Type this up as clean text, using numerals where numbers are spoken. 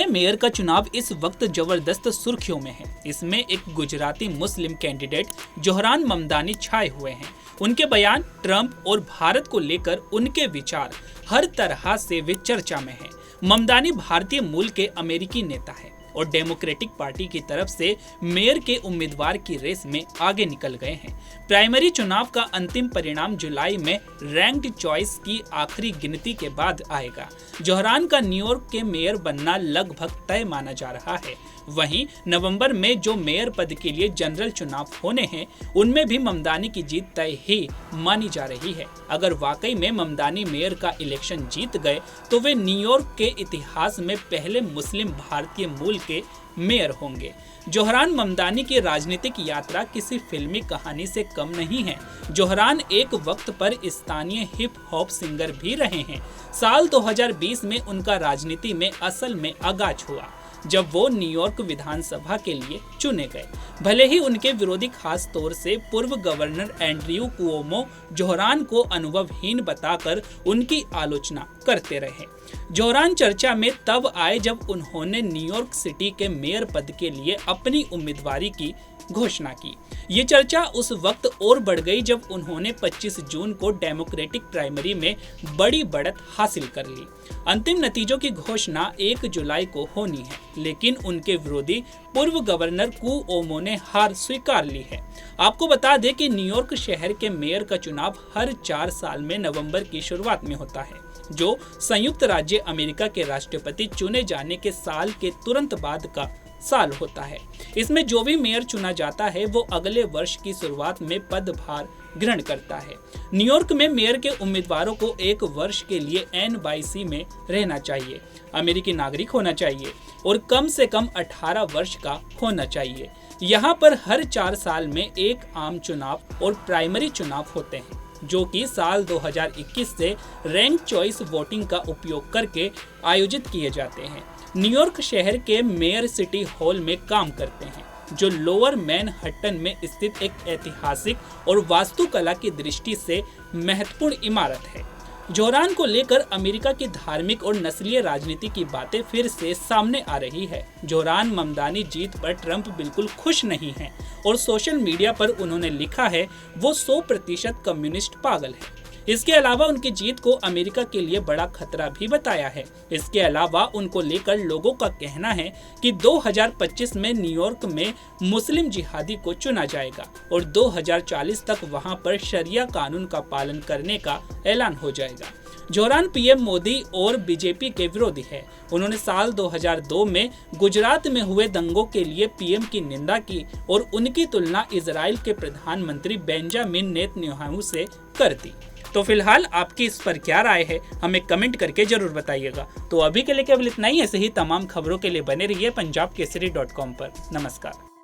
Mayor का चुनाव इस वक्त जबरदस्त सुर्खियों में है। इसमें एक गुजराती मुस्लिम कैंडिडेट जोहरान ममदानी छाए हुए हैं। उनके बयान, ट्रंप और भारत को लेकर उनके विचार हर तरह से वे चर्चा में हैं। ममदानी भारतीय मूल के अमेरिकी नेता हैं और डेमोक्रेटिक पार्टी की तरफ से मेयर के उम्मीदवार की रेस में आगे निकल गए हैं। प्राइमरी चुनाव का अंतिम परिणाम जुलाई में रैंक्ड चॉइस की आखिरी गिनती के बाद आएगा। जोहरान का न्यूयॉर्क के मेयर बनना लगभग तय माना जा रहा है। वहीं नवंबर में जो मेयर पद के लिए जनरल चुनाव होने हैं, उनमें भी ममदानी की जीत तय ही मानी जा रही है। अगर वाकई में ममदानी मेयर का इलेक्शन जीत गए तो वे न्यूयॉर्क के इतिहास में पहले मुस्लिम भारतीय मूल के मेयर होंगे। जोहरान ममदानी की राजनीतिक यात्रा किसी फिल्मी कहानी से कम नहीं है। जोहरान एक वक्त पर स्थानीय हिप हॉप सिंगर भी रहे हैं। साल 2020 में उनका राजनीति में असल में आगाज हुआ जब वो न्यूयॉर्क विधानसभा के लिए चुने गए। भले ही उनके विरोधी खास तौर से पूर्व गवर्नर एंड्रयू कुओमो जोहरान को अनुभवहीन बताकर उनकी आलोचना करते रहे। जोहरान चर्चा में तब आए जब उन्होंने न्यूयॉर्क सिटी के मेयर पद के लिए अपनी उम्मीदवारी की घोषणा की। ये चर्चा उस वक्त और बढ़ गई जब उन्होंने 25 जून को डेमोक्रेटिक प्राइमरी में बड़ी बढ़त हासिल कर ली। अंतिम नतीजों की घोषणा 1 जुलाई को होनी है, लेकिन उनके विरोधी पूर्व गवर्नर कुओमो ने हार स्वीकार ली है। आपको बता दें कि न्यूयॉर्क शहर के मेयर का चुनाव हर 4 साल में नवंबर की शुरुआत में होता है, जो संयुक्त राज्य अमेरिका के राष्ट्रपति चुने जाने के साल के तुरंत बाद का साल होता है। इसमें जो भी मेयर चुना जाता है वो अगले वर्ष की शुरुआत में पदभार ग्रहण करता है। न्यूयॉर्क में मेयर के उम्मीदवारों को 1 वर्ष के लिए NYC में रहना चाहिए, अमेरिकी नागरिक होना चाहिए और कम से कम 18 वर्ष का होना चाहिए। यहाँ पर हर 4 साल में एक आम चुनाव और प्राइमरी चुनाव होते हैं, जो कि साल 2021 से रैंक चॉइस वोटिंग का उपयोग करके आयोजित किए जाते हैं। न्यूयॉर्क शहर के मेयर सिटी हॉल में काम करते हैं, जो लोअर मैनहट्टन में स्थित एक ऐतिहासिक और वास्तुकला की दृष्टि से महत्वपूर्ण इमारत है। जोहरान को लेकर अमेरिका की धार्मिक और नस्लीय राजनीति की बातें फिर से सामने आ रही है। जोहरान ममदानी जीत पर ट्रंप बिल्कुल खुश नहीं है और सोशल मीडिया पर उन्होंने लिखा है वो 100% कम्युनिस्ट पागल है। इसके अलावा उनकी जीत को अमेरिका के लिए बड़ा खतरा भी बताया है। इसके अलावा उनको लेकर लोगों का कहना है कि 2025 में न्यूयॉर्क में मुस्लिम जिहादी को चुना जाएगा और 2040 तक वहां पर शरिया कानून का पालन करने का ऐलान हो जाएगा। जोहरान पीएम मोदी और बीजेपी के विरोधी है। उन्होंने साल 2002 में गुजरात में हुए दंगों के लिए पीएम की निंदा की और उनकी तुलना इजराइल के प्रधानमंत्री बेंजामिन नेतन्याहू से कर दी। तो फिलहाल आपकी इस पर क्या राय है, हमें कमेंट करके जरूर बताइएगा। तो अभी के लिए केवल इतना ही। ऐसे ही तमाम खबरों के लिए बने रहिए पंजाबकेसरी.com पर। नमस्कार।